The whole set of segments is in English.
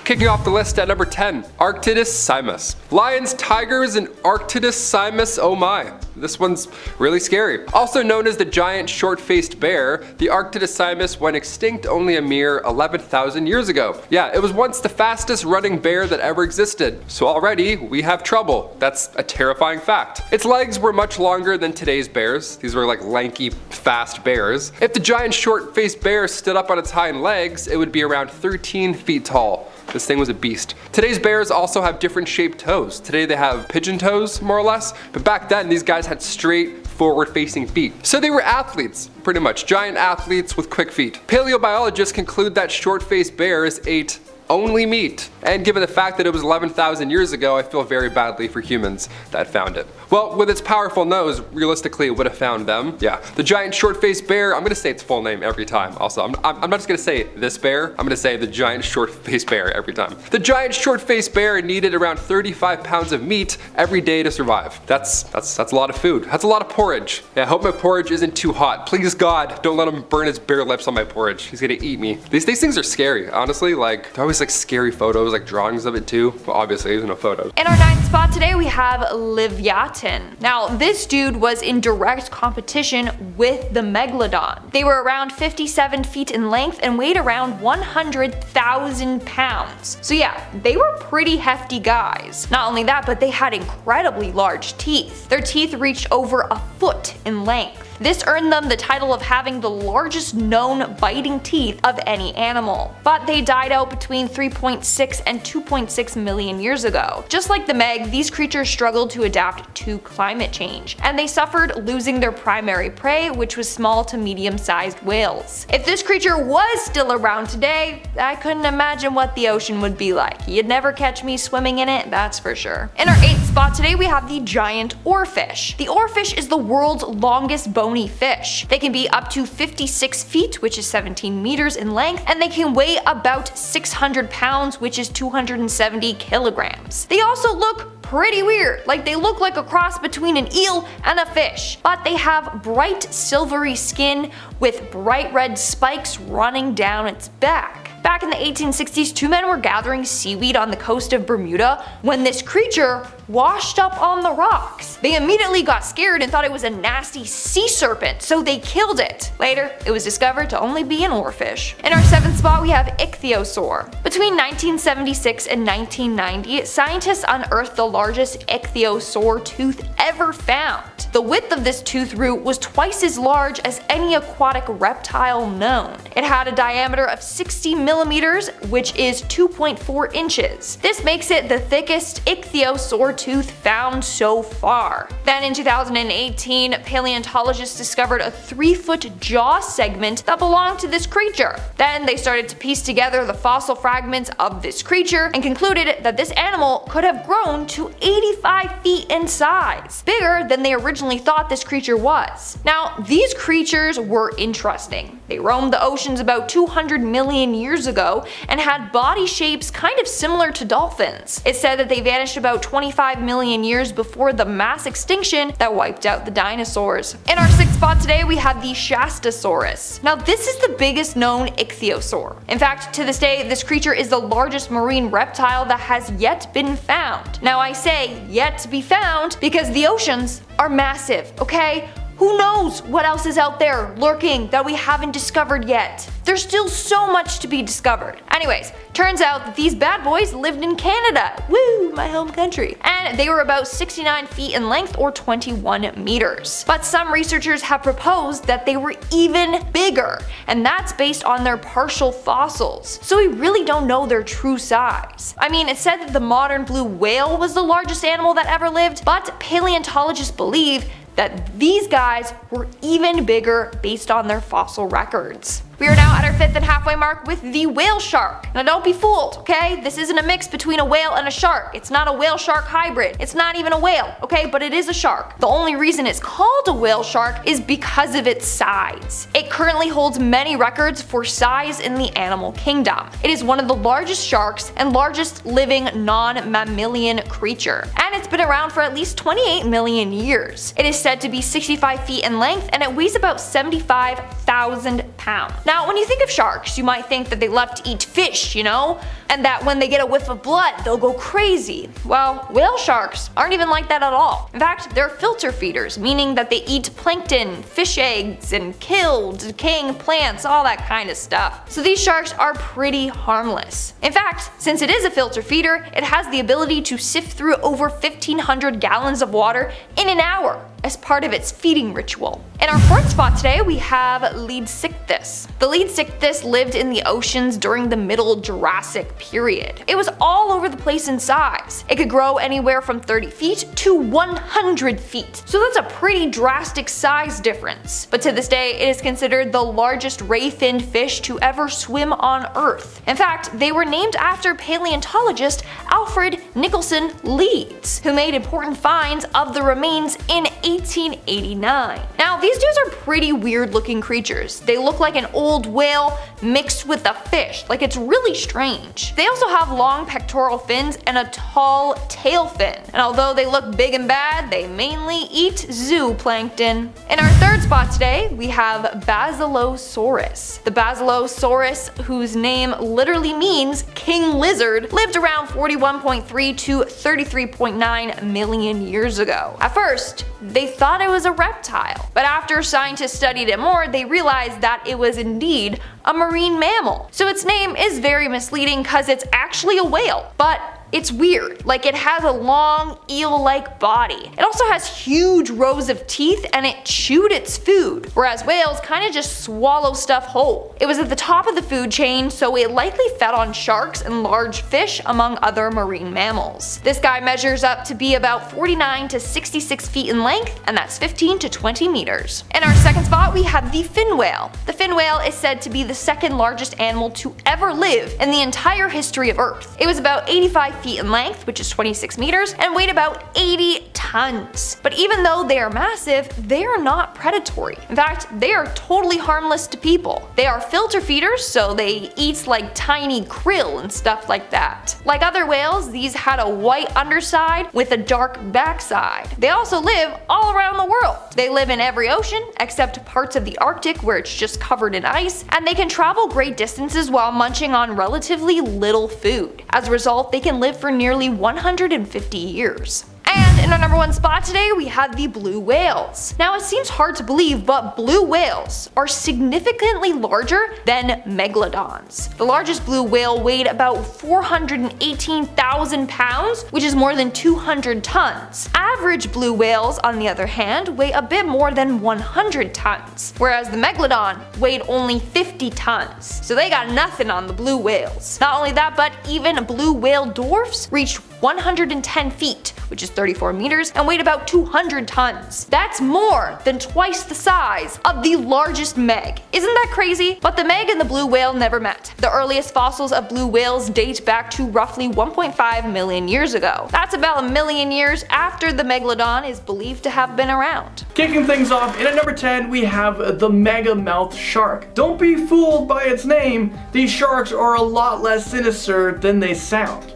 Kicking off the list at number 10, Arctidus simus. Lions, tigers, and Arctidus simus, oh my. This one's really scary. Also known as the giant short-faced bear, the Arctidus simus went extinct only a mere 11,000 years ago. Yeah, it was once the fastest running bear that ever existed. So already, we have trouble. That's a terrifying fact. Its legs were much longer than today's bears. These were like lanky, fast bears. If the giant short-faced bear stood up on its hind legs, it would be around 13 feet tall. This thing was a beast. Today's bears also have different shaped toes. Today they have pigeon toes, more or less, but back then these guys had straight, forward-facing feet. So they were athletes, pretty much. Giant athletes with quick feet. Paleobiologists conclude that short-faced bears ate only meat. And given the fact that it was 11,000 years ago, I feel very badly for humans that found it. Well, with its powerful nose, realistically it would have found them. Yeah, the giant short-faced bear, I'm gonna say its full name every time. Also, I'm not just gonna say this bear, I'm gonna say the giant short-faced bear every time. The giant short-faced bear needed around 35 pounds of meat every day to survive. That's a lot of food. That's a lot of porridge. Yeah, I hope my porridge isn't too hot. Please God, don't let him burn his bare lips on my porridge. He's gonna eat me. These things are scary, honestly. Like, they're always like scary photos, like drawings of it too. But obviously there's no photos. In our 9th spot today we have Leviathan. Now this dude was in direct competition with the Megalodon. They were around 57 feet in length and weighed around 100,000 pounds. So yeah, they were pretty hefty guys. Not only that, but they had incredibly large teeth. Their teeth reached over a foot in length. This earned them the title of having the largest known biting teeth of any animal. But they died out between 3.6 and 2.6 million years ago. Just like the Meg, these creatures struggled to adapt to climate change, and they suffered losing their primary prey, which was small to medium-sized whales. If this creature was still around today, I couldn't imagine what the ocean would be like. You'd never catch me swimming in it, that's for sure. In our 8th spot today we have the giant oarfish. The oarfish is the world's longest bony fish. They can be up to 56 feet, which is 17 meters in length, and they can weigh about 600 pounds, which is 270 kilograms. They also look pretty weird, like they look like a cross between an eel and a fish, but they have bright silvery skin with bright red spikes running down its back. Back in the 1860s, two men were gathering seaweed on the coast of Bermuda when this creature washed up on the rocks. They immediately got scared and thought it was a nasty sea serpent, so they killed it. Later, it was discovered to only be an oarfish. In our 7th spot, we have ichthyosaur. Between 1976 and 1990, scientists unearthed the largest ichthyosaur tooth ever found. The width of this tooth root was twice as large as any aquatic reptile known. It had a diameter of 60 millimeters, which is 2.4 inches. This makes it the thickest ichthyosaur tooth found so far. Then in 2018, paleontologists discovered a 3-foot jaw segment that belonged to this creature. Then they started to piece together the fossil fragments of this creature and concluded that this animal could have grown to 85 feet in size, bigger than they originally thought this creature was. Now, these creatures were interesting. They roamed the oceans about 200 million years ago and had body shapes kind of similar to dolphins. It's said that they vanished about 25 million years before the mass extinction that wiped out the dinosaurs. In our 6th spot today we have the Shastasaurus. Now this is the biggest known ichthyosaur. In fact, to this day, this creature is the largest marine reptile that has yet been found. Now I say yet to be found because the oceans are massive, okay? Who knows what else is out there lurking that we haven't discovered yet? There's still so much to be discovered. Anyways, turns out that these bad boys lived in Canada. Woo, my home country. And they were about 69 feet in length or 21 meters. But some researchers have proposed that they were even bigger, and that's based on their partial fossils. So we really don't know their true size. I mean, it's said that the modern blue whale was the largest animal that ever lived, but paleontologists believe that these guys were even bigger based on their fossil records. We are now at our 5th and halfway mark with the whale shark. Now don't be fooled, okay? This isn't a mix between a whale and a shark. It's not a whale-shark hybrid. It's not even a whale, okay? But it is a shark. The only reason it's called a whale shark is because of its size. It currently holds many records for size in the animal kingdom. It is one of the largest sharks and largest living non-mammalian creature. And it's been around for at least 28 million years. It is said to be 65 feet in length and it weighs about 75,000 pounds. Now, when you think of sharks, you might think that they love to eat fish, you know? And that when they get a whiff of blood, they'll go crazy. Well, whale sharks aren't even like that at all. In fact, they're filter feeders, meaning that they eat plankton, fish eggs, and kill decaying plants, all that kind of stuff. So these sharks are pretty harmless. In fact, since it is a filter feeder, it has the ability to sift through over 1,500 gallons of water in an hour as part of its feeding ritual. In our fourth spot today, we have Leadsichthys. The Leadsichthys lived in the oceans during the Middle Jurassic period. It was all over the place in size. It could grow anywhere from 30 feet to 100 feet. So that's a pretty drastic size difference. But to this day, it is considered the largest ray-finned fish to ever swim on Earth. In fact, they were named after paleontologist Alfred Nicholson Leeds, who made important finds of the remains in 1889. Now, these dudes are pretty weird looking creatures. They look like an old whale mixed with a fish, like it's really strange. They also have long pectoral fins and a tall tail fin, and although they look big and bad, they mainly eat zooplankton. In our third spot today, we have Basilosaurus. The Basilosaurus, whose name literally means king lizard, lived around 41.3 to 33.9 million years ago. At first, they thought it was a reptile, but after scientists studied it more, they realized that it was indeed a marine mammal. So its name is very misleading because it's actually a whale, but it's weird, like it has a long eel-like body. It also has huge rows of teeth and it chewed its food, whereas whales kind of just swallow stuff whole. It was at the top of the food chain, so it likely fed on sharks and large fish among other marine mammals. This guy measures up to be about 49 to 66 feet in length, and that's 15 to 20 meters. In our second spot, we have the fin whale. The fin whale is said to be the second largest animal to ever live in the entire history of Earth. It was about 85 feet in length, which is 26 meters, and weighed about 80 tons. But even though they are massive, they are not predatory. In fact, they are totally harmless to people. They are filter feeders, so they eat like tiny krill and stuff like that. Like other whales, these had a white underside with a dark backside. They also live all around the world. They live in every ocean except parts of the Arctic where it's just covered in ice, and they can travel great distances while munching on relatively little food. As a result, they can live for nearly 150 years. And in our number one spot today, we have the blue whales. Now, it seems hard to believe, but blue whales are significantly larger than megalodons. The largest blue whale weighed about 418,000 pounds, which is more than 200 tons. Average blue whales, on the other hand, weigh a bit more than 100 tons, whereas the megalodon weighed only 50 tons. So they got nothing on the blue whales. Not only that, but even blue whale dwarfs reached 110 feet, which is 34 meters, and weighed about 200 tons. That's more than twice the size of the largest meg. Isn't that crazy? But the meg and the blue whale never met. The earliest fossils of blue whales date back to roughly 1.5 million years ago. That's about a million years after the megalodon is believed to have been around. Kicking things off, in at number 10, we have the MEGAMOUTH shark. Don't be fooled by its name. These sharks are a lot less sinister than they sound.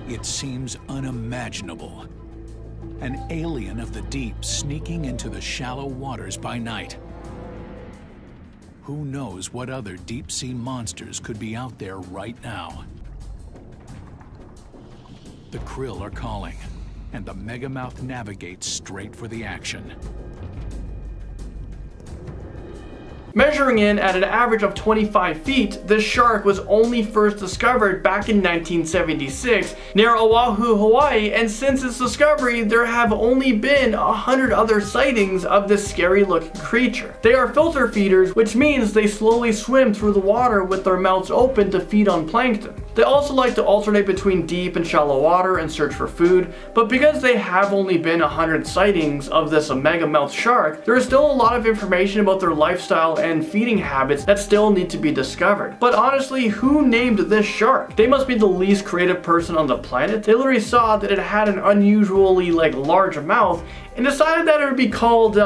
It seems unimaginable. An alien of the deep sneaking into the shallow waters by night. Who knows what other deep-sea monsters could be out there right now? The krill are calling, and the MEGAMOUTH navigates straight for the action. Measuring in at an average of 25 feet, this shark was only first discovered back in 1976 near Oahu, Hawaii, and since its discovery, there have only been 100 other sightings of this scary looking creature. They are filter feeders, which means they slowly swim through the water with their mouths open to feed on plankton. They also like to alternate between deep and shallow water and search for food, but because they have only been 100 sightings of this MEGAMOUTH shark, there is still a lot of information about their lifestyle and feeding habits that still need to be discovered. But honestly, who named this shark? They must be the least creative person on the planet. They literally saw that it had an unusually large mouth and decided that it would be called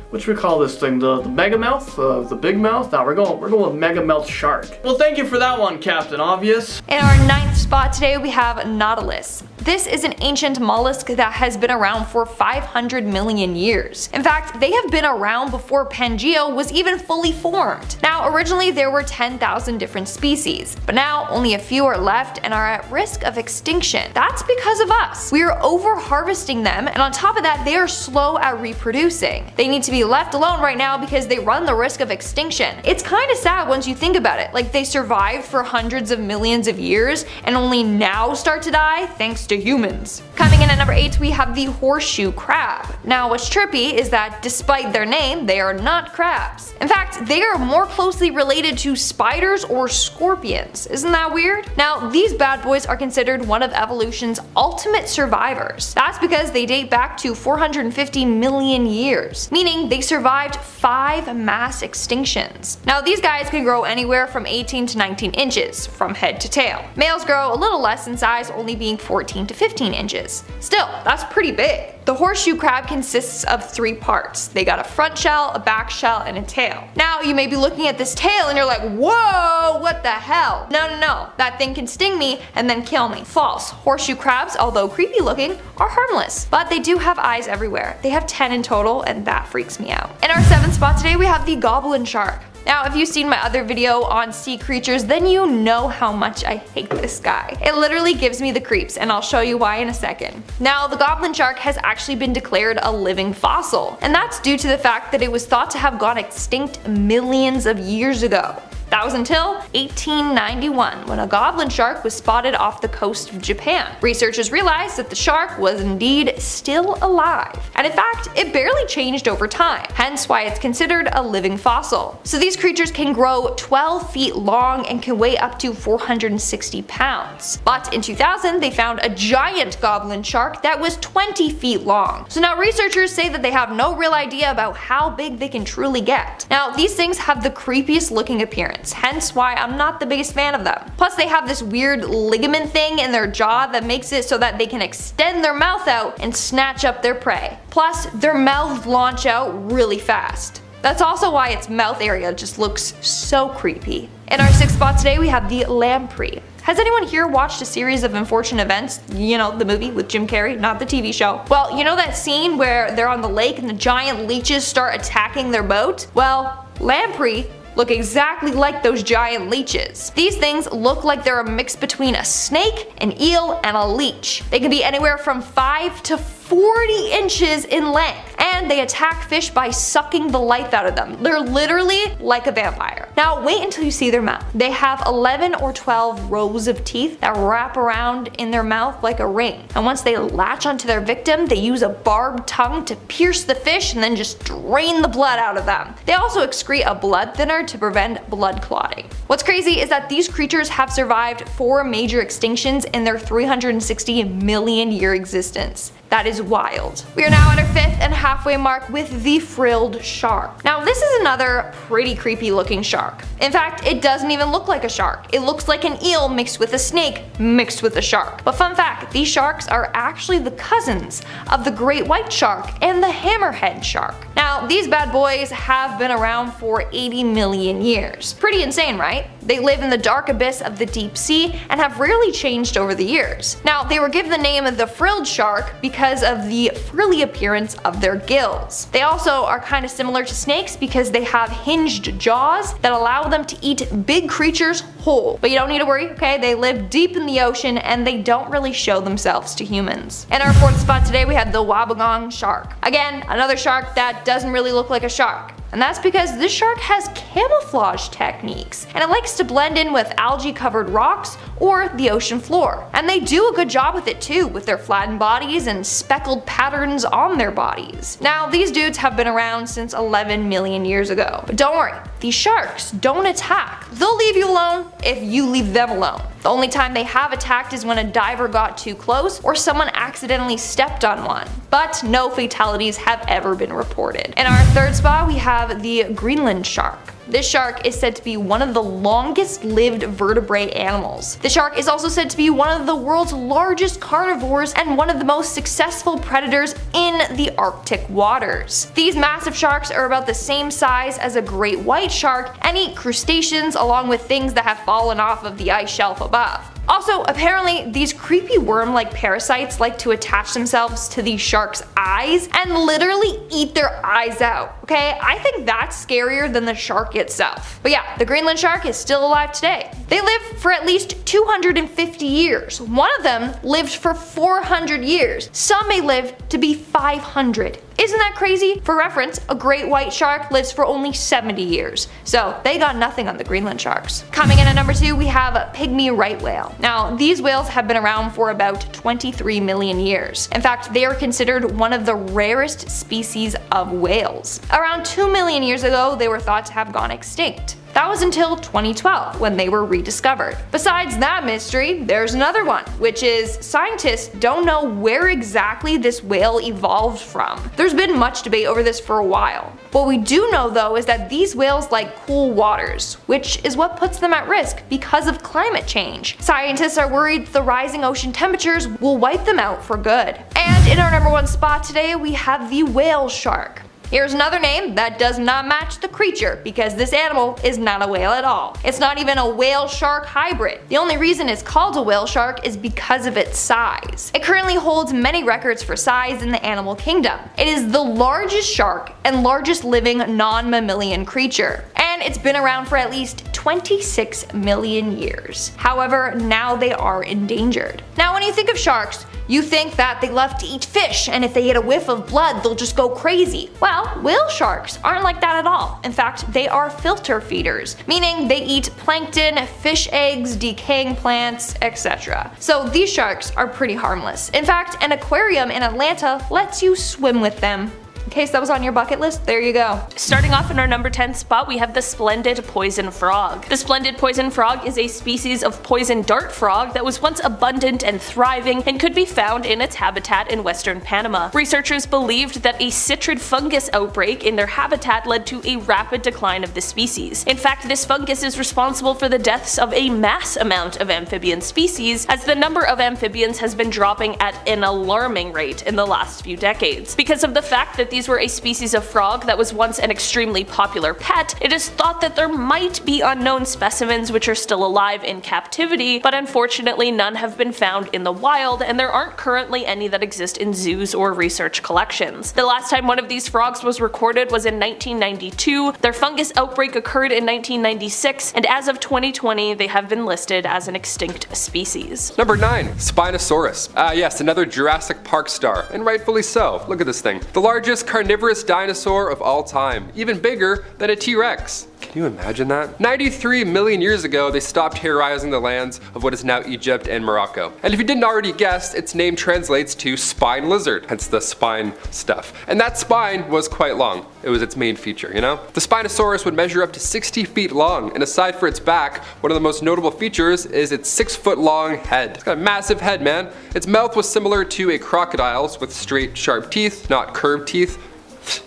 what should we call this thing? The MEGAMOUTH? The big mouth? No, we're going with MEGAMOUTH shark. Well, thank you for that one, Captain Obvious. In our ninth spot today, we have Nautilus. this is an ancient mollusk that has been around for 500 million years. In fact, they have been around before Pangea was even fully formed. Now, originally there were 10,000 different species, but now only a few are left and are at risk of extinction. That's because of us. We are over harvesting them, and on top of that, they are slow at reproducing. They need to be left alone right now because they run the risk of extinction. It's kind of sad once you think about it. Like, they survived for hundreds of millions of years and only now start to die thanks to humans. Coming in at number 8, we have the horseshoe crab. Now, what's trippy is that despite their name, they are not crabs. In fact, they are more closely related to spiders or scorpions. Isn't that weird? Now, these bad boys are considered one of evolution's ultimate survivors. That's because they date back to 450 million years, meaning they survived 5 mass extinctions. Now, these guys can grow anywhere from 18 to 19 inches, from head to tail. Males grow a little less in size, only being 14 to 15 inches. Still, that's pretty big. The horseshoe crab consists of 3 parts. They got a front shell, a back shell, and a tail. Now, you may be looking at this tail and you're like, whoa, what the hell? No, that thing can sting me and then kill me. False. Horseshoe crabs, although creepy looking, are harmless, but they do have eyes everywhere. They have 10 in total, and that freaks me out. In our 7th spot today, we have the goblin shark. Now, if you've seen my other video on sea creatures, then you know how much I hate this guy. It literally gives me the creeps, and I'll show you why in a second. Now, the goblin shark has actually been declared a living fossil, and that's due to the fact that it was thought to have gone extinct millions of years ago. That was until 1891, when a goblin shark was spotted off the coast of Japan. Researchers realized that the shark was indeed still alive, and in fact, it barely changed over time, hence why it's considered a living fossil. So these creatures can grow 12 feet long and can weigh up to 460 pounds. But in 2000, they found a giant goblin shark that was 20 feet long. So now researchers say that they have no real idea about how big they can truly get. Now, these things have the creepiest looking appearance, hence why I'm not the biggest fan of them. Plus, they have this weird ligament thing in their jaw that makes it so that they can extend their mouth out and snatch up their prey. Plus, their mouths launch out really fast. That's also why its mouth area just looks so creepy. In our 6th spot today, we have the lamprey. Has anyone here watched a series of unfortunate events? You know, the movie with Jim Carrey, not the TV show. Well, you know that scene where they're on the lake and the giant leeches start attacking their boat? Well, lamprey look exactly like those giant leeches. These things look like they're a mix between a snake, an eel, and a leech. They can be anywhere from 5 to 40 inches in length, and they attack fish by sucking the life out of them. They're literally like a vampire. Now wait until you see their mouth. They have 11 or 12 rows of teeth that wrap around in their mouth like a ring, and once they latch onto their victim, they use a barbed tongue to pierce the fish and then just drain the blood out of them. They also excrete a blood thinner to prevent blood clotting. What's crazy is that these creatures have survived 4 major extinctions in their 360 million year existence. That is wild. We are now at our 5th and halfway mark with the frilled shark. Now, this is another pretty creepy looking shark. In fact, it doesn't even look like a shark. It looks like an eel mixed with a snake mixed with a shark. But fun fact, these sharks are actually the cousins of the great white shark and the hammerhead shark. Now, these bad boys have been around for 80 million years. Pretty insane, right? They live in the dark abyss of the deep sea and have rarely changed over the years. Now, they were given the name of the frilled shark because of the frilly appearance of their gills. They also are kind of similar to snakes because they have hinged jaws that allow them to eat big creatures whole. But you don't need to worry, okay? They live deep in the ocean and they don't really show themselves to humans. In our 4th spot today, we have the Megalon Shark. Again, another shark that doesn't really look like a shark. And that's because this shark has camouflage techniques, and it likes to blend in with algae covered rocks or the ocean floor. And they do a good job with it too, with their flattened bodies and speckled patterns on their bodies. Now, these dudes have been around since 11 million years ago. But don't worry, these sharks don't attack. They'll leave you alone if you leave them alone. The only time they have attacked is when a diver got too close or someone accidentally stepped on one. But no fatalities have ever been reported. In our 3rd spot, we have the Greenland shark. This shark is said to be one of the longest lived vertebrate animals. The shark is also said to be one of the world's largest carnivores and one of the most successful predators in the Arctic waters. These massive sharks are about the same size as a great white shark and eat crustaceans along with things that have fallen off of the ice shelf above. Also, apparently these creepy worm-like parasites like to attach themselves to these sharks' eyes and literally eat their eyes out. Okay, I think that's scarier than the shark itself. But yeah, the Greenland shark is still alive today. They live for at least 250 years. One of them lived for 400 years. Some may live to be 500. Isn't that crazy? For reference, a great white shark lives for only 70 years. So they got nothing on the Greenland sharks. Coming in at number 2, we have a pygmy right whale. Now, these whales have been around for about 23 million years. In fact, they are considered one of the rarest species of whales. Around 2 million years ago, they were thought to have gone extinct. That was until 2012 when they were rediscovered. Besides that mystery, there's another one, which is scientists don't know where exactly this whale evolved from. There's been much debate over this for a while. What we do know though is that these whales like cool waters, which is what puts them at risk because of climate change. Scientists are worried the rising ocean temperatures will wipe them out for good. And in our number 1 spot today, we have the whale shark. Here's another name that does not match the creature because this animal is not a whale at all. It's not even a whale-shark hybrid. The only reason it's called a whale shark is because of its size. It currently holds many records for size in the animal kingdom. It is the largest shark and largest living non-mammalian creature. And it's been around for at least 26 million years. However, now they are endangered. Now when you think of sharks, you think that they love to eat fish, and if they get a whiff of blood, they'll just go crazy. Well, whale sharks aren't like that at all. In fact, they are filter feeders, meaning they eat plankton, fish eggs, decaying plants, etc. So these sharks are pretty harmless. In fact, an aquarium in Atlanta lets you swim with them. In case that was on your bucket list, there you go. Starting off in our number 10 spot, we have the splendid poison frog. The splendid poison frog is a species of poison dart frog that was once abundant and thriving and could be found in its habitat in western Panama. Researchers believed that a citrid fungus outbreak in their habitat led to a rapid decline of the species. In fact, this fungus is responsible for the deaths of a mass amount of amphibian species, as the number of amphibians has been dropping at an alarming rate in the last few decades. Because of the fact that these were a species of frog that was once an extremely popular pet, it is thought that there might be unknown specimens which are still alive in captivity, but unfortunately none have been found in the wild, and there aren't currently any that exist in zoos or research collections. The last time one of these frogs was recorded was in 1992, their fungus outbreak occurred in 1996, and as of 2020 they have been listed as an extinct species. Number 9. Spinosaurus. Yes, another Jurassic Park star, and rightfully so. Look at this thing. The largest carnivorous dinosaur of all time, even bigger than a T-Rex. Can you imagine that? 93 million years ago, they stopped terrorizing the lands of what is now Egypt and Morocco. And if you didn't already guess, its name translates to spine lizard, hence the spine stuff. And that spine was quite long. It was its main feature, you know? The Spinosaurus would measure up to 60 feet long, and aside for its back, one of the most notable features is its 6-foot long head. It's got a massive head, man. Its mouth was similar to a crocodile's with straight, sharp teeth, not curved teeth.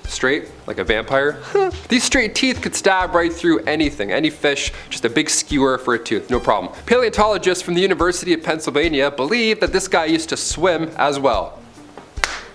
Straight, like a vampire. These straight teeth could stab right through anything, any fish, just a big skewer for a tooth, no problem. Paleontologists from the University of Pennsylvania believe that this guy used to swim as well.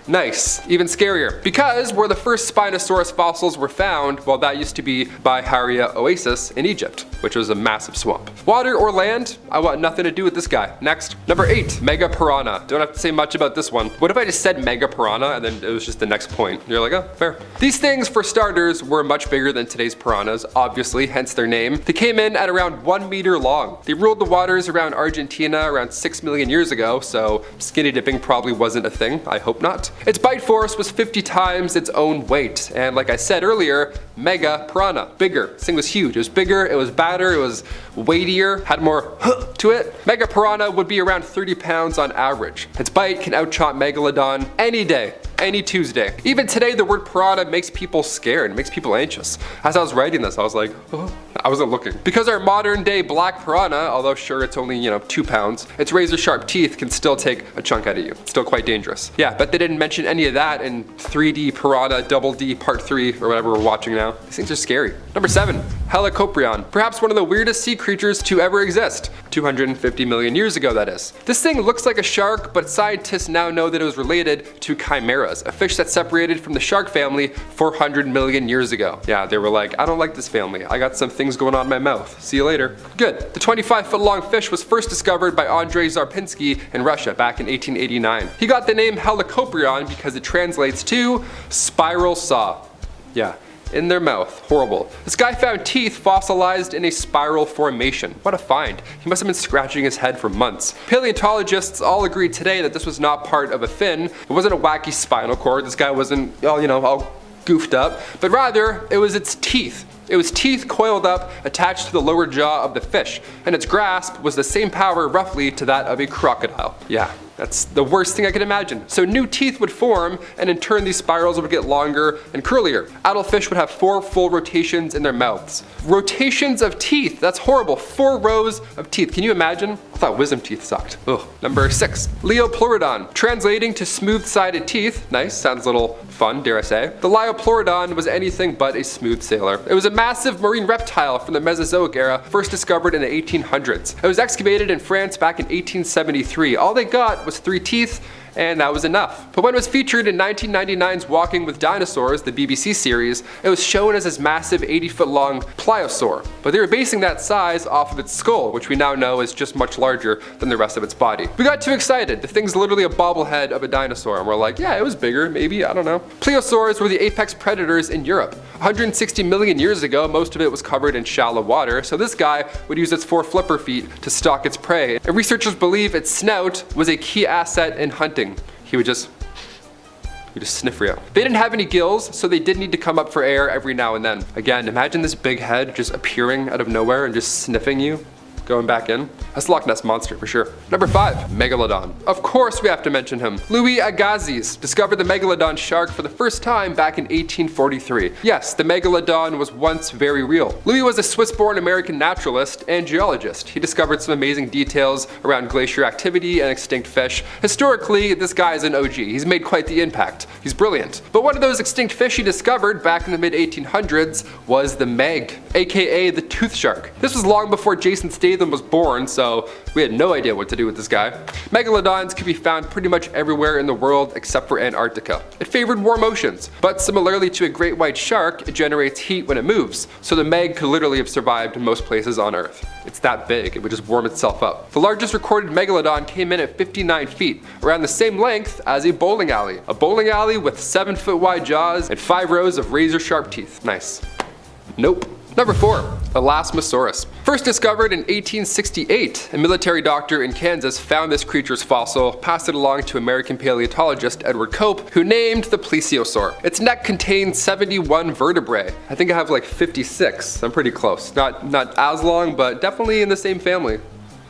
Nice, even scarier. Because where the first Spinosaurus fossils were found, well, that used to be by Haria Oasis in Egypt, which was a massive swamp. Water or land, I want nothing to do with this guy. Next. Number 8, Mega Piranha. Don't have to say much about this one. What if I just said Mega Piranha and then it was just the next point? You're like, oh, fair. These things, for starters, were much bigger than today's piranhas, obviously, hence their name. They came in at around 1 meter long. They ruled the waters around Argentina around 6 million years ago, so skinny dipping probably wasn't a thing, I hope not. Its bite force was 50 times its own weight, and like I said earlier, Mega Piranha, bigger. This thing was huge. It was bigger, it was badder, it was weightier, had more to it. Mega Piranha would be around 30 pounds on average. Its bite can out-chomp Megalodon any day. Any Tuesday. Even today, the word piranha makes people scared, it makes people anxious. As I was writing this, I was like, oh, I wasn't looking. Because our modern day black piranha, although sure it's only, 2 pounds, its razor sharp teeth can still take a chunk out of you. It's still quite dangerous. Yeah, but they didn't mention any of that in 3D Piranha Double D Part 3 or whatever we're watching now. These things are scary. Number 7. HELICOPRION, perhaps one of the weirdest sea creatures to ever exist. 250 million years ago, that is. This thing looks like a shark, but scientists now know that it was related to chimeras, a fish that separated from the shark family 400 million years ago. Yeah, they were like, I don't like this family. I got some things going on in my mouth. See you later. Good. The 25-foot long fish was first discovered by Andrei Zarpinsky in Russia back in 1889. He got the name HELICOPRION because it translates to spiral saw. Yeah. In their mouth. Horrible. This guy found teeth fossilized in a spiral formation. What a find. He must have been scratching his head for months. Paleontologists all agreed today that this was not part of a fin. It wasn't a wacky spinal cord. This guy wasn't, all goofed up. But rather, it was its teeth. It was teeth coiled up, attached to the lower jaw of the fish, and its grasp was the same power roughly to that of a crocodile. Yeah. That's the worst thing I could imagine. So new teeth would form, and in turn these spirals would get longer and curlier. Adult fish would have 4 full rotations in their mouths. Rotations of teeth, that's horrible. 4 rows of teeth. Can you imagine? I thought wisdom teeth sucked. Ugh. Number 6, Liopleurodon. Translating to smooth-sided teeth. Nice, sounds a little fun, dare I say. The Liopleurodon was anything but a smooth sailor. It was a massive marine reptile from the Mesozoic era, first discovered in the 1800s. It was excavated in France back in 1873. All they got was 3 teeth, and that was enough. But when it was featured in 1999's Walking with Dinosaurs, the BBC series, it was shown as this massive 80-foot long pliosaur. But they were basing that size off of its skull, which we now know is just much larger than the rest of its body. We got too excited. The thing's literally a bobblehead of a dinosaur, and we're like, yeah, it was bigger, maybe, I don't know. Pliosaurs were the apex predators in Europe. 160 million years ago, most of it was covered in shallow water, so this guy would use its 4 flipper feet to stalk its prey. And researchers believe its snout was a key asset in hunting. He would just sniff for you. They didn't have any gills, so they did need to come up for air every now and then. Again, imagine this big head just appearing out of nowhere and just sniffing you. Going back in. That's Loch Ness Monster for sure. Number 5, Megalodon. Of course we have to mention him. Louis Agassiz discovered the Megalon Shark for the first time back in 1843. Yes, the Megalodon was once very real. Louis was a Swiss-born American naturalist and geologist. He discovered some amazing details around glacier activity and extinct fish. Historically, this guy is an OG. He's made quite the impact. He's brilliant. But one of those extinct fish he discovered back in the mid-1800s was the Meg, aka the tooth shark. This was long before Jason Statham was born, so we had no idea what to do with this guy. Megalodons could be found pretty much everywhere in the world except for Antarctica. It favored warm oceans, but similarly to a great white shark, it generates heat when it moves, so the Meg could literally have survived in most places on Earth. It's that big, it would just warm itself up. The largest recorded Megalodon came in at 59 feet, around the same length as a bowling alley. A bowling alley with 7-foot wide jaws and 5 rows of razor sharp teeth. Nice. Nope. Number 4, Elasmosaurus. First discovered in 1868, a military doctor in Kansas found this creature's fossil, passed it along to American paleontologist Edward Cope, who named the plesiosaur. Its neck contained 71 vertebrae. I think I have like 56. I'm pretty close. Not as long, but definitely in the same family,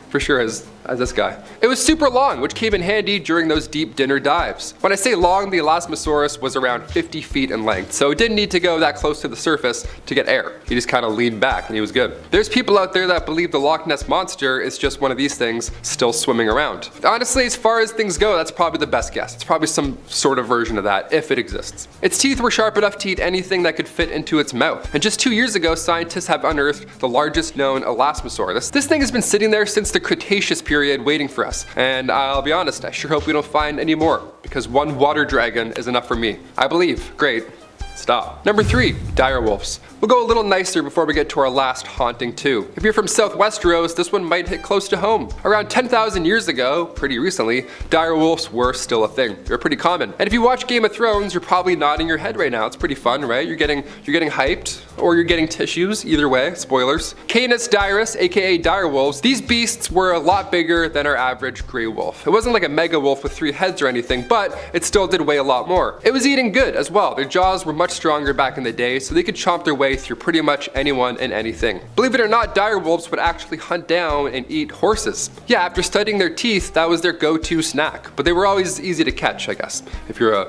for sure, as this guy. It was super long, which came in handy during those deep dinner dives. When I say long, the Elasmosaurus was around 50 feet in length, so it didn't need to go that close to the surface to get air. He just kind of leaned back and he was good. There's people out there that believe the Loch Ness Monster is just one of these things still swimming around. Honestly, as far as things go, that's probably the best guess. It's probably some sort of version of that, if it exists. Its teeth were sharp enough to eat anything that could fit into its mouth. And just 2 years ago, scientists have unearthed the largest known Elasmosaurus. This thing has been sitting there since the Cretaceous period waiting for us. And I'll be honest, I sure hope we don't find any more, because one water dragon is enough for me. I believe. Great. Stop. Number 3, direwolves. We'll go a little nicer before we get to our last haunting too. If you're from Southwesteros, this one might hit close to home. Around 10,000 years ago, pretty recently, direwolves were still a thing. They're pretty common. And if you watch Game of Thrones, you're probably nodding your head right now. It's pretty fun, right? You're getting hyped, or you're getting tissues, either way, spoilers. Canis dirus, aka direwolves, these beasts were a lot bigger than our average gray wolf. It wasn't like a mega wolf with 3 heads or anything, but it still did weigh a lot more. It was eating good as well. Their jaws were much stronger back in the day, so they could chomp their way through pretty much anyone and anything. Believe it or not, direwolves would actually hunt down and eat horses. Yeah, after studying their teeth, that was their go-to snack, but they were always easy to catch, I guess, if you're a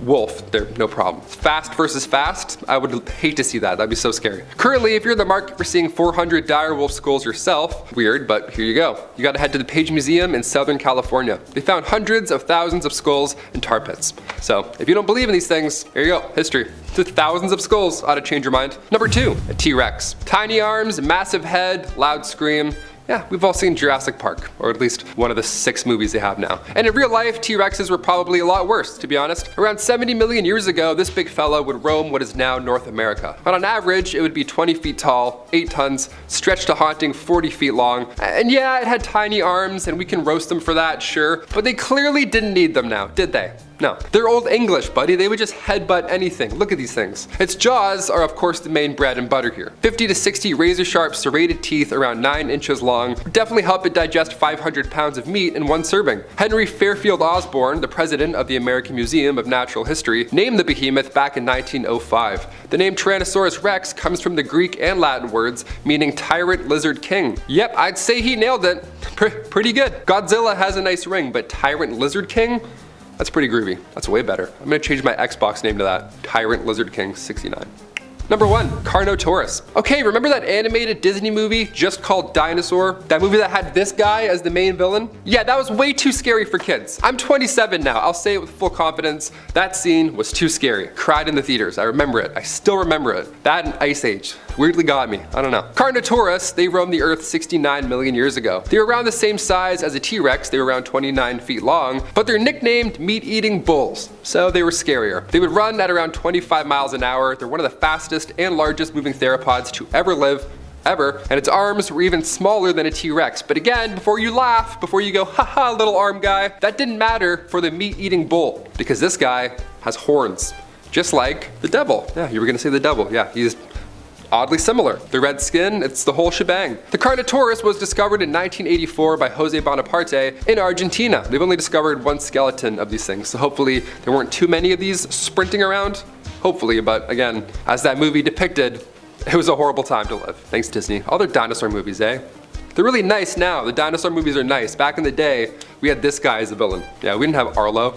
wolf, they're no problem. Fast versus fast, I would hate to see that. That'd be so scary. Currently, if you're in the market for seeing 400 direwolf skulls yourself, weird, but here you go. You gotta head to the Page Museum in Southern California. They found hundreds of thousands of skulls in tar pits. So if you don't believe in these things, here you go, history. To thousands of skulls ought to change your mind. Number 2, a T-Rex. Tiny arms, massive head, loud scream. Yeah, we've all seen Jurassic Park, or at least one of the 6 movies they have now. And in real life, T-Rexes were probably a lot worse, to be honest. Around 70 million years ago, this big fella would roam what is now North America. But on average, it would be 20 feet tall, 8 tons, stretched a haunting 40 feet long. And yeah, it had tiny arms, and we can roast them for that, sure. But they clearly didn't need them now, did they? No, they're Old English, buddy. They would just headbutt anything. Look at these things. Its jaws are, of course, the main bread and butter here. 50 to 60 razor-sharp serrated teeth around 9 inches long would definitely help it digest 500 pounds of meat in one serving. Henry Fairfield Osborn, the president of the American Museum of Natural History, named the behemoth back in 1905. The name Tyrannosaurus rex comes from the Greek and Latin words meaning tyrant lizard king. Yep, I'd say he nailed it. Pretty good. Godzilla has a nice ring, but tyrant lizard king? That's pretty groovy. That's way better. I'm gonna change my Xbox name to that. Tyrant Lizard King 69. Number 1, Carnotaurus. Okay, remember that animated Disney movie just called Dinosaur? That movie that had this guy as the main villain? Yeah, that was way too scary for kids. I'm 27 now, I'll say it with full confidence. That scene was too scary. Cried in the theaters, I remember it. I still remember it. That and Ice Age weirdly got me, I don't know. Carnotaurus, they roamed the earth 69 million years ago. They were around the same size as a T-Rex, they were around 29 feet long, but they're nicknamed meat-eating bulls, so they were scarier. They would run at around 25 miles an hour. They're one of the fastest and largest moving theropods to ever live, ever, and its arms were even smaller than a T-Rex. But again, before you laugh, before you go, haha, little arm guy, that didn't matter for the meat-eating bull, because this guy has horns, just like the devil. Yeah, you were gonna say the devil. Yeah, he's oddly similar. The red skin, it's the whole shebang. The Carnotaurus was discovered in 1984 by Jose Bonaparte in Argentina. They've only discovered 1 skeleton of these things, so hopefully there weren't too many of these sprinting around. Hopefully, but again, as that movie depicted, it was a horrible time to live. Thanks, Disney. All their dinosaur movies, eh? They're really nice now. The dinosaur movies are nice. Back in the day, we had this guy as a villain. Yeah, we didn't have Arlo,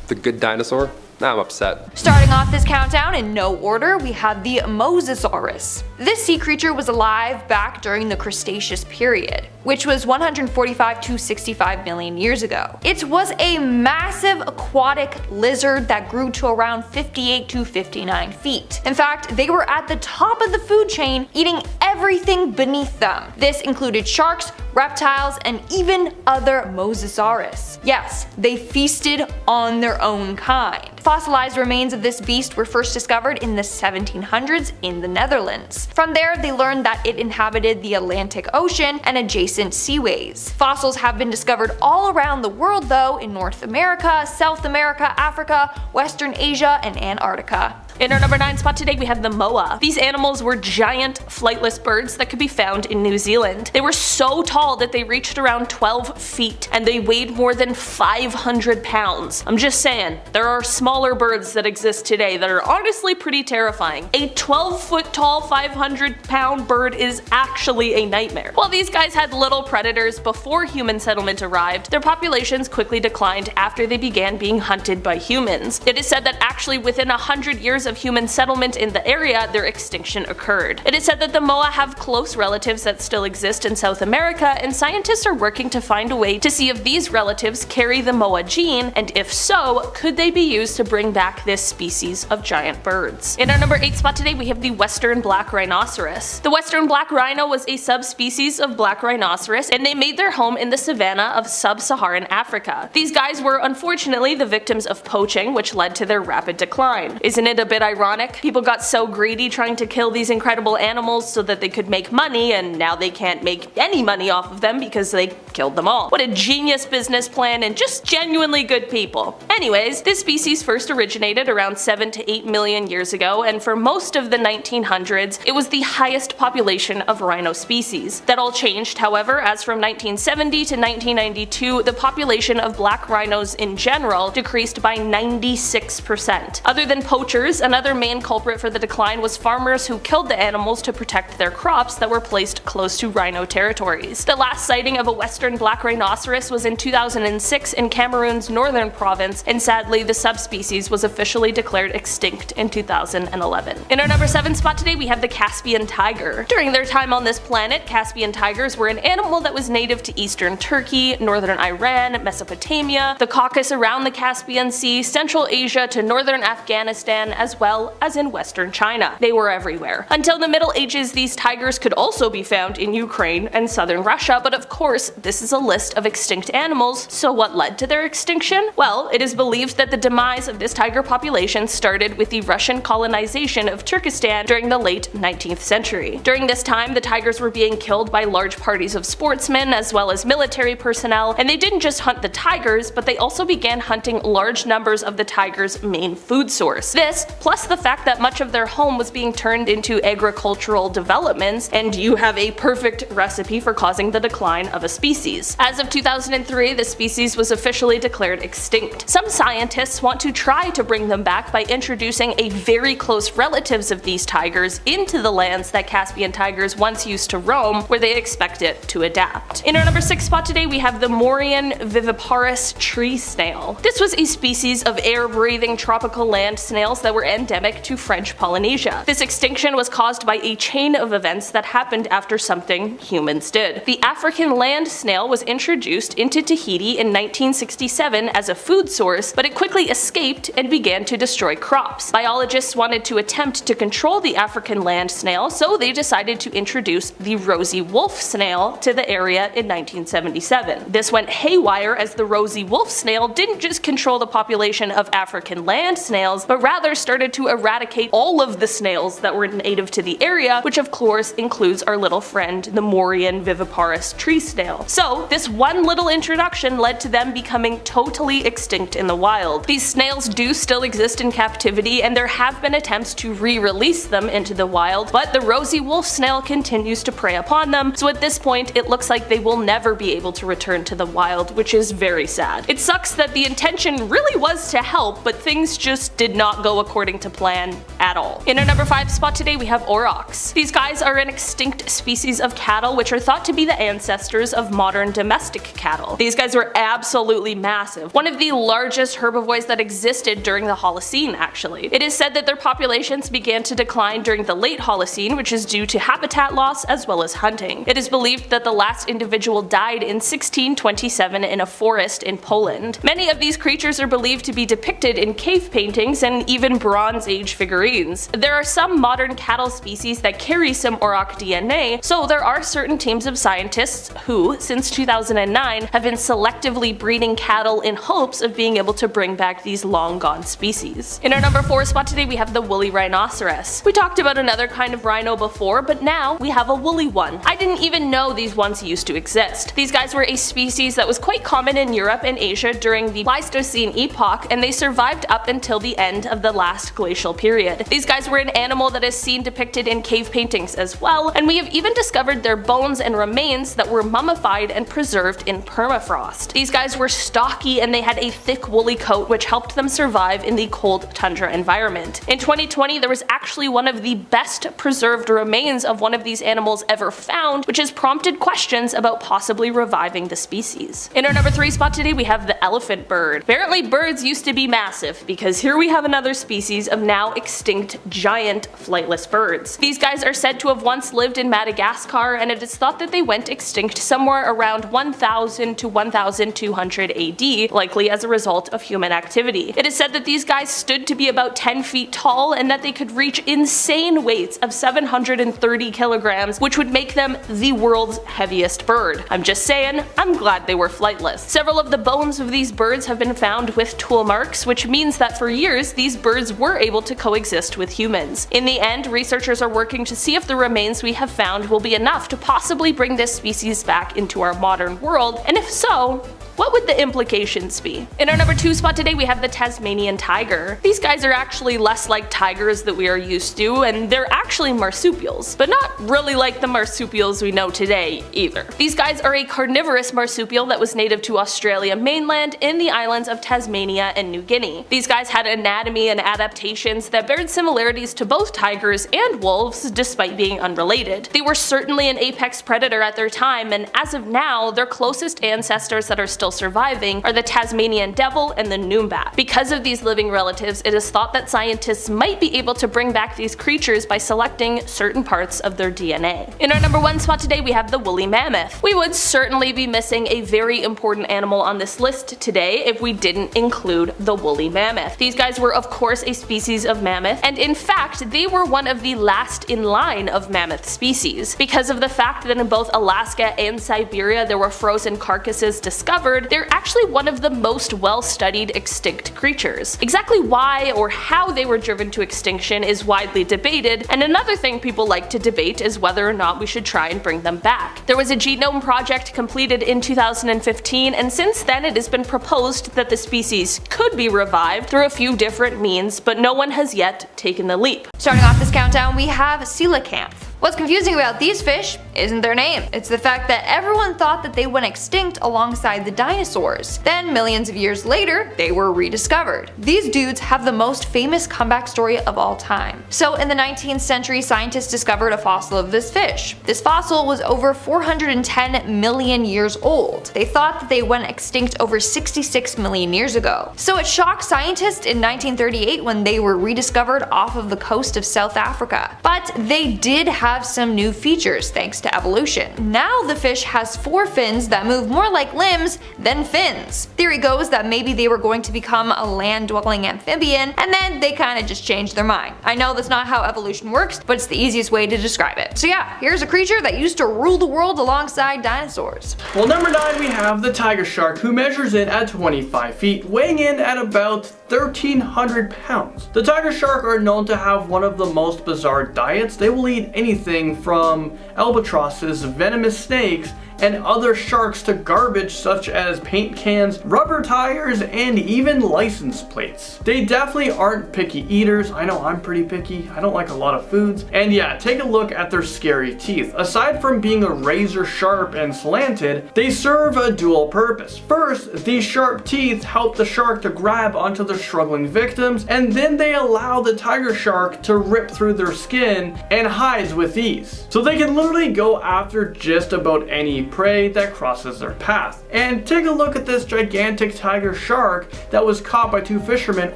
the good dinosaur. Now I'm upset. Starting off this countdown in no order, we have the Mosasaurus. This sea creature was alive back during the Cretaceous period, which was 145 to 65 million years ago. It was a massive aquatic lizard that grew to around 58 to 59 feet. In fact, they were at the top of the food chain, eating everything beneath them. This included sharks, reptiles, and even other Mosasaurus. Yes, they feasted on their own kind. Fossilized remains of this beast were first discovered in the 1700s in the Netherlands. From there, they learned that it inhabited the Atlantic Ocean and adjacent seaways. Fossils have been discovered all around the world though, in North America, South America, Africa, Western Asia, and Antarctica. In our number 9 spot today, we have the moa. These animals were giant, flightless birds that could be found in New Zealand. They were so tall that they reached around 12 feet, and they weighed more than 500 pounds. I'm just saying, there are smaller birds that exist today that are honestly pretty terrifying. A 12-foot tall, 500-pound bird is actually a nightmare. While these guys had little predators before human settlement arrived, their populations quickly declined after they began being hunted by humans. It is said that actually within 100 years of human settlement in the area, their extinction occurred. It is said that the moa have close relatives that still exist in South America, and scientists are working to find a way to see if these relatives carry the moa gene, and if so, could they be used to bring back this species of giant birds. In our number 8 spot today, we have the western black rhinoceros. The western black rhino was a subspecies of black rhinoceros, and they made their home in the savanna of sub-Saharan Africa. These guys were unfortunately the victims of poaching, which led to their rapid decline. Isn't it a bit ironic? People got so greedy trying to kill these incredible animals so that they could make money, and now they can't make any money off of them because they killed them all. What a genius business plan, and just genuinely good people. Anyways, this species first originated around 7 to 8 million years ago, and for most of the 1900s, it was the highest population of rhino species. That all changed, however, as from 1970 to 1992, the population of black rhinos in general decreased by 96%. Other than poachers, Another main culprit for the decline was farmers who killed the animals to protect their crops that were placed close to rhino territories. The last sighting of a western black rhinoceros was in 2006 in Cameroon's northern province, and sadly the subspecies was officially declared extinct in 2011. In our number 7 spot today we have the Caspian tiger. During their time on this planet, Caspian tigers were an animal that was native to eastern Turkey, northern Iran, Mesopotamia, the Caucasus around the Caspian Sea, Central Asia to northern Afghanistan, as well as in western China. They were everywhere. Until the Middle Ages, these tigers could also be found in Ukraine and southern Russia, but of course this is a list of extinct animals, so what led to their extinction? Well, it is believed that the demise of this tiger population started with the Russian colonization of Turkestan during the late 19th century. During this time, the tigers were being killed by large parties of sportsmen as well as military personnel, and they didn't just hunt the tigers, but they also began hunting large numbers of the tiger's main food source. This, plus the fact that much of their home was being turned into agricultural developments, and you have a perfect recipe for causing the decline of a species. As of 2003, the species was officially declared extinct. Some scientists want to try to bring them back by introducing a very close relatives of these tigers into the lands that Caspian tigers once used to roam, where they expect it to adapt. In our number 6 spot today we have the Morian viviparous tree snail. This was a species of air-breathing tropical land snails that were endemic to French Polynesia. This extinction was caused by a chain of events that happened after something humans did. The African land snail was introduced into Tahiti in 1967 as a food source, but it quickly escaped and began to destroy crops. Biologists wanted to attempt to control the African land snail, so they decided to introduce the rosy wolf snail to the area in 1977. This went haywire as the rosy wolf snail didn't just control the population of African land snails, but rather started to eradicate all of the snails that were native to the area, which of course includes our little friend, the Morian viviparous tree snail. So this one little introduction led to them becoming totally extinct in the wild. These snails do still exist in captivity, and there have been attempts to re-release them into the wild, but the rosy wolf snail continues to prey upon them, so at this point it looks like they will never be able to return to the wild, which is very sad. It sucks that the intention really was to help, but things just did not go according to plan at all. In our number 5 spot today we have aurochs. These guys are an extinct species of cattle which are thought to be the ancestors of modern domestic cattle. These guys were absolutely massive, one of the largest herbivores that existed during the Holocene actually. It is said that their populations began to decline during the late Holocene, which is due to habitat loss as well as hunting. It is believed that the last individual died in 1627 in a forest in Poland. Many of these creatures are believed to be depicted in cave paintings and even Bronze Age figurines. There are some modern cattle species that carry some auroch DNA, so there are certain teams of scientists who, since 2009, have been selectively breeding cattle in hopes of being able to bring back these long gone species. In our number 4 spot today we have the woolly rhinoceros. We talked about another kind of rhino before, but now we have a woolly one. I didn't even know these ones used to exist. These guys were a species that was quite common in Europe and Asia during the Pleistocene epoch, and they survived up until the end of the last glacial period. These guys were an animal that is seen depicted in cave paintings as well, and we have even discovered their bones and remains that were mummified and preserved in permafrost. These guys were stocky and they had a thick woolly coat which helped them survive in the cold tundra environment. In 2020 there was actually one of the best preserved remains of one of these animals ever found, which has prompted questions about possibly reviving the species. In our number 3 spot today we have the elephant bird. Apparently birds used to be massive, because here we have another species of now extinct giant flightless birds. These guys are said to have once lived in Madagascar, and it is thought that they went extinct somewhere around 1000 to 1200 AD, likely as a result of human activity. It is said that these guys stood to be about 10 feet tall and that they could reach insane weights of 730 kilograms, which would make them the world's heaviest bird. I'm just saying, I'm glad they were flightless. Several of the bones of these birds have been found with tool marks, which means that for years these birds were able to coexist with humans. In the end, researchers are working to see if the remains we have found will be enough to possibly bring this species back into our modern world, and if so, What would the implications be? In our number 2 spot today we have the Tasmanian tiger. These guys are actually less like tigers that we are used to, and they're actually marsupials, but not really like the marsupials we know today either. These guys are a carnivorous marsupial that was native to Australia mainland in the islands of Tasmania and New Guinea. These guys had anatomy and adaptations that bared similarities to both tigers and wolves despite being unrelated. They were certainly an apex predator at their time, and as of now, their closest ancestors that are still surviving are the Tasmanian devil and the Noombat. Because of these living relatives, it is thought that scientists might be able to bring back these creatures by selecting certain parts of their DNA. In our number 1 spot today we have the woolly mammoth. We would certainly be missing a very important animal on this list today if we didn't include the woolly mammoth. These guys were of course a species of mammoth, and in fact they were one of the last in line of mammoth species. Because of the fact that in both Alaska and Siberia there were frozen carcasses discovered, they're actually one of the most well-studied extinct creatures. Exactly why or how they were driven to extinction is widely debated, and another thing people like to debate is whether or not we should try and bring them back. There was a genome project completed in 2015, and since then it has been proposed that the species could be revived through a few different means, but no one has yet taken the leap. Starting off this countdown, we have coelacanth. What's confusing about these fish isn't their name, it's the fact that everyone thought that they went extinct alongside the dinosaurs. Then millions of years later, they were rediscovered. These dudes have the most famous comeback story of all time. So in the 19th century, scientists discovered a fossil of this fish. This fossil was over 410 million years old. They thought that they went extinct over 66 million years ago. So it shocked scientists in 1938 when they were rediscovered off of the coast of South Africa. But they did have some new features thanks to evolution. Now the fish has 4 fins that move more like limbs than fins. Theory goes that maybe they were going to become a land-dwelling amphibian, and then they kinda just changed their mind. I know that's not how evolution works, but it's the easiest way to describe it. So yeah, here's a creature that used to rule the world alongside dinosaurs. Well, number 9 we have the tiger shark, who measures in at 25 feet, weighing in at about 1,300 pounds. The tiger shark are known to have one of the most bizarre diets. They will eat anything from albatrosses, venomous snakes, and other sharks to garbage such as paint cans, rubber tires, and even license plates. They definitely aren't picky eaters. I know I'm pretty picky. I don't like a lot of foods. And yeah, take a look at their scary teeth. Aside from being a razor sharp and slanted, they serve a dual purpose. First, these sharp teeth help the shark to grab onto their struggling victims, and then they allow the tiger shark to rip through their skin and hides with ease. So they can literally go after just about any prey that crosses their path. And take a look at this gigantic tiger shark that was caught by 2 fishermen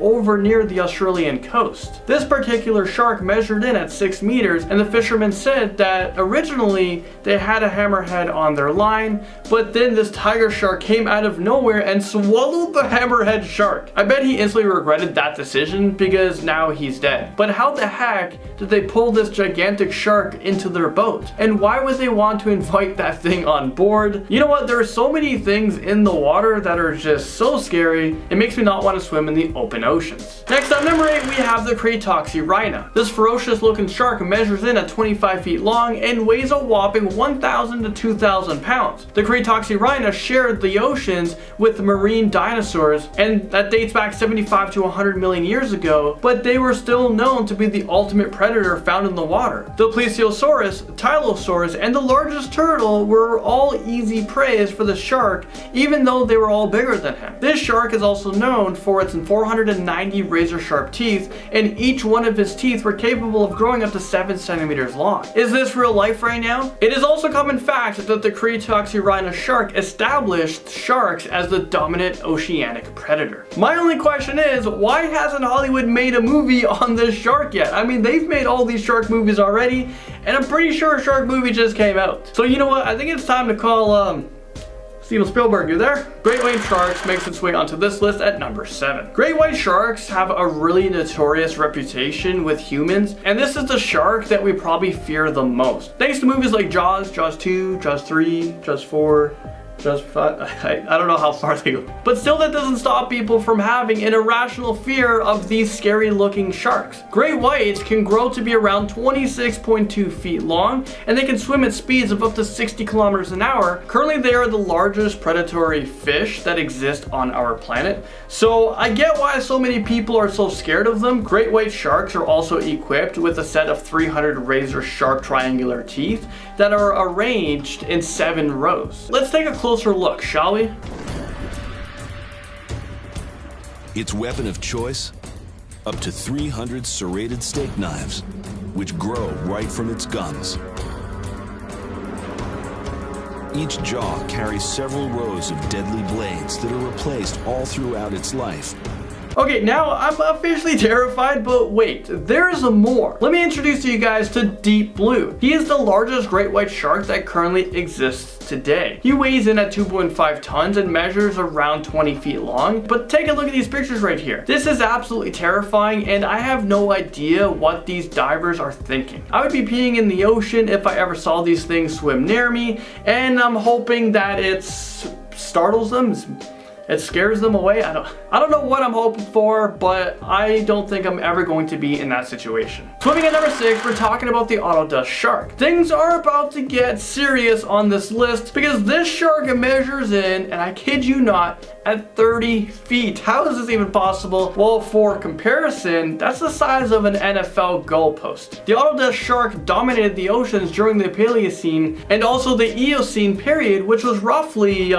over near the Australian coast. This particular shark measured in at 6 meters, and the fishermen said that originally they had a hammerhead on their line, but then this tiger shark came out of nowhere and swallowed the hammerhead shark. I bet he instantly regretted that decision because now he's dead. But how the heck did they pull this gigantic shark into their boat? And why would they want to invite that thing on board? You know what, there are so many things in the water that are just so scary, it makes me not want to swim in the open oceans. Next up, number 8, we have the PTYCHODUS. This ferocious looking shark measures in at 25 feet long and weighs a whopping 1,000 to 2,000 pounds. The PTYCHODUS shared the oceans with marine dinosaurs, and that dates back 75 to 100 million years ago, but they were still known to be the ultimate predator found in the water. The Plesiosaurus, Tylosaurus, and the largest turtle were all easy preys for the shark, even though they were all bigger than him. This shark is also known for its 490 razor sharp teeth, and each one of his teeth were capable of growing up to 7 centimeters long. Is this real life right now? It is also common fact that the PTYCHODUS shark established sharks as the dominant oceanic predator. My only question is, why hasn't Hollywood made a movie on this shark yet? I mean, they've made all these shark movies already, and I'm pretty sure a shark movie just came out. So you know what, I think it's time to call Steven Spielberg, you there? Great white sharks makes its way onto this list at number 7. Great white sharks have a really notorious reputation with humans, and this is the shark that we probably fear the most. Thanks to movies like Jaws, Jaws 2, Jaws 3, Jaws 4, I don't know how far they go. But still, that doesn't stop people from having an irrational fear of these scary looking sharks. Great whites can grow to be around 26.2 feet long, and they can swim at speeds of up to 60 kilometers an hour. Currently, they are the largest predatory fish that exist on our planet. So I get why so many people are so scared of them. Great white sharks are also equipped with a set of 300 razor-sharp triangular teeth that are arranged in 7 rows. Let's take a closer look, shall we? Its weapon of choice? Up to 300 serrated steak knives, which grow right from its gums. Each jaw carries several rows of deadly blades that are replaced all throughout its life. Okay, now I'm officially terrified, but wait, there's more. Let me introduce you guys to Deep Blue. He is the largest great white shark that currently exists today. He weighs in at 2.5 tons and measures around 20 feet long. But take a look at these pictures right here. This is absolutely terrifying, and I have no idea what these divers are thinking. I would be peeing in the ocean if I ever saw these things swim near me, and I'm hoping that it startles them. It scares them away. I don't know what I'm hoping for, but I don't think I'm ever going to be in that situation. Swimming at number 6, we're talking about the autodus shark. Things are about to get serious on this list because this shark measures in, and I kid you not, at 30 feet. How is this even possible? Well, for comparison, that's the size of an NFL goalpost. The autodus shark dominated the oceans during the Paleocene and also the Eocene period, which was roughly,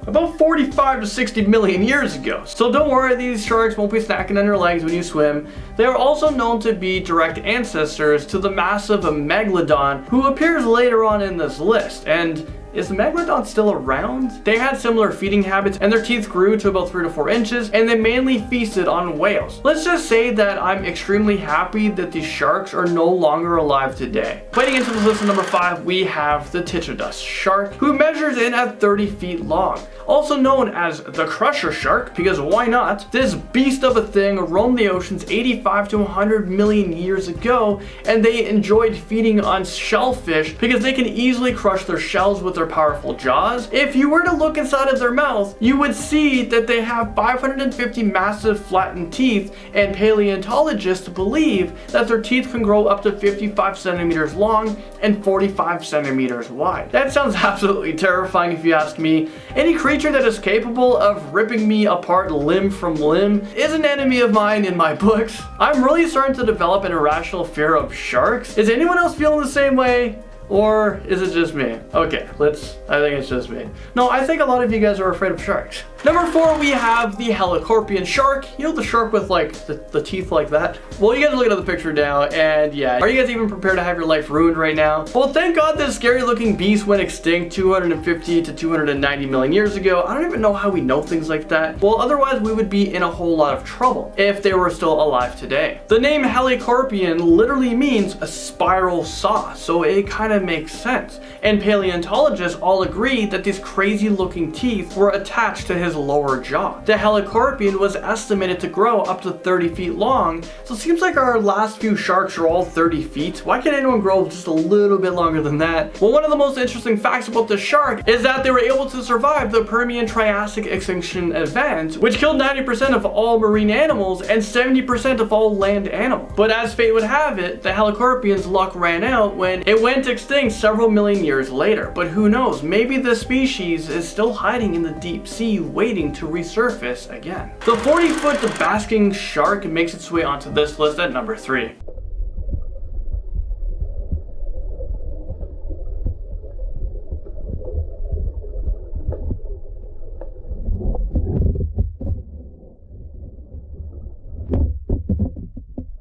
about 45 to 60 million years ago. So don't worry, these sharks won't be snacking on your legs when you swim. They are also known to be direct ancestors to the massive Megalodon, who appears later on in this list. And is the Megalodon still around? They had similar feeding habits, and their teeth grew to about 3 to 4 inches, and they mainly feasted on whales. Let's just say that I'm extremely happy that these sharks are no longer alive today. Fighting into the list at number 5, we have the PTYCHODUS shark, who measures in at 30 feet long. Also known as the crusher shark, because why not? This beast of a thing roamed the oceans 85 to 100 million years ago, and they enjoyed feeding on shellfish because they can easily crush their shells with their powerful jaws. If you were to look inside of their mouth, you would see that they have 550 massive flattened teeth, and paleontologists believe that their teeth can grow up to 55 centimeters long and 45 centimeters wide. That sounds absolutely terrifying if you ask me. Any creature that is capable of ripping me apart limb from limb is an enemy of mine in my books. I'm really starting to develop an irrational fear of sharks. Is anyone else feeling the same way? Or is it just me? Okay, I think it's just me. No, I think a lot of you guys are afraid of sharks. Number 4, we have the HELICOPRION shark. You know the shark with like the teeth like that? Well, you guys are looking at the picture now, and yeah. Are you guys even prepared to have your life ruined right now? Well, thank God this scary looking beast went extinct 250 to 290 million years ago. I don't even know how we know things like that. Well, otherwise we would be in a whole lot of trouble if they were still alive today. The name HELICOPRION literally means a spiral saw, so it kind of makes sense. And paleontologists all agree that these crazy looking teeth were attached to his lower jaw. The HELICOPRION was estimated to grow up to 30 feet long, so it seems like our last few sharks are all 30 feet. Why can't anyone grow just a little bit longer than that? Well, one of the most interesting facts about this shark is that they were able to survive the Permian-Triassic extinction event, which killed 90% of all marine animals and 70% of all land animals. But as fate would have it, the HELICOPRION's luck ran out when it went extinct several million years later. But who knows, maybe the species is still hiding in the deep sea waiting to resurface again. The 40-foot basking shark makes its way onto this list at number 3.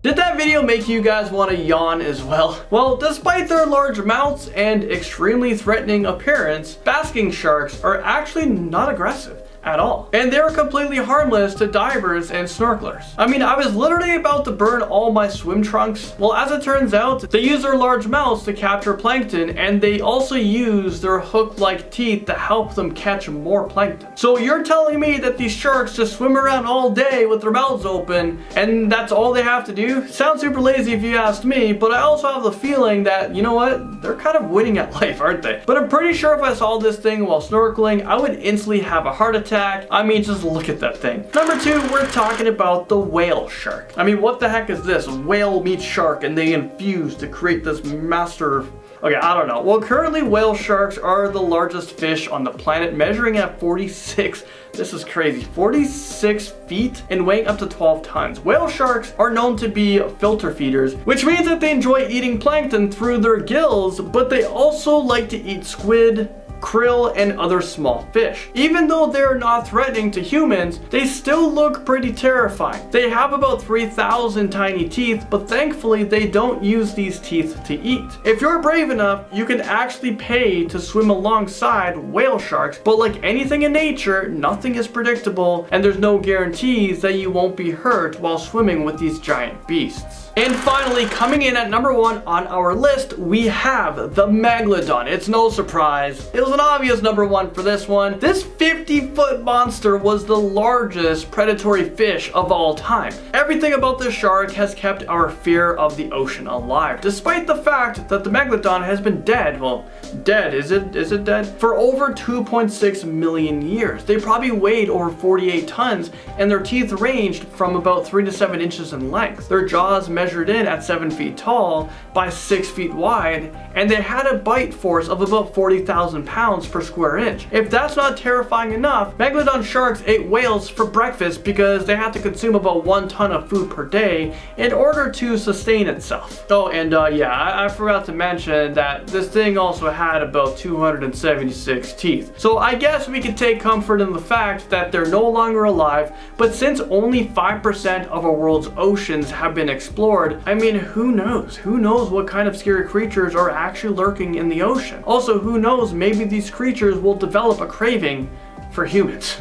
Did that video make you guys want to yawn as well? Well, despite their large mouths and extremely threatening appearance, basking sharks are actually not aggressive. at all. And they're completely harmless to divers and snorkelers. I mean, I was literally about to burn all my swim trunks. Well, as it turns out, they use their large mouths to capture plankton, and they also use their hook-like teeth to help them catch more plankton. So you're telling me that these sharks just swim around all day with their mouths open, and that's all they have to do? Sounds super lazy if you asked me, but I also have the feeling that, you know what, they're kind of winning at life, aren't they? But I'm pretty sure if I saw this thing while snorkeling, I would instantly have a heart attack. I mean, just look at that thing. Number 2, we're talking about the whale shark. I mean, what the heck is this? Whale meets shark and they infuse to create this master... Okay, I don't know. Well, currently whale sharks are the largest fish on the planet, measuring at 46, this is crazy, 46 feet and weighing up to 12 tons. Whale sharks are known to be filter feeders, which means that they enjoy eating plankton through their gills, but they also like to eat squid, krill, and other small fish. Even though they're not threatening to humans, they still look pretty terrifying. They have about 3,000 tiny teeth, but thankfully they don't use these teeth to eat. If you're brave enough, you can actually pay to swim alongside whale sharks, but like anything in nature, nothing is predictable, and there's no guarantees that you won't be hurt while swimming with these giant beasts. And finally, coming in at number 1 on our list, we have the Megalodon. It's no surprise. It was an obvious number 1 for this one. This 50-foot monster was the largest predatory fish of all time. Everything about this shark has kept our fear of the ocean alive, despite the fact that the Megalodon has been dead. Well, dead, is it dead? For over 2.6 million years. They probably weighed over 48 tons, and their teeth ranged from about 3 to 7 inches in length. Their jaws measured in at 7 feet tall by 6 feet wide, and they had a bite force of about 40,000 pounds per square inch. If that's not terrifying enough, Megalodon sharks ate whales for breakfast because they had to consume about 1 ton of food per day in order to sustain itself. Oh, and yeah, I forgot to mention that this thing also had about 276 teeth. So I guess we could take comfort in the fact that they're no longer alive, but since only 5% of our world's oceans have been explored, I mean, who knows? Who knows what kind of scary creatures are actually lurking in the ocean? Also, who knows, maybe these creatures will develop a craving for humans.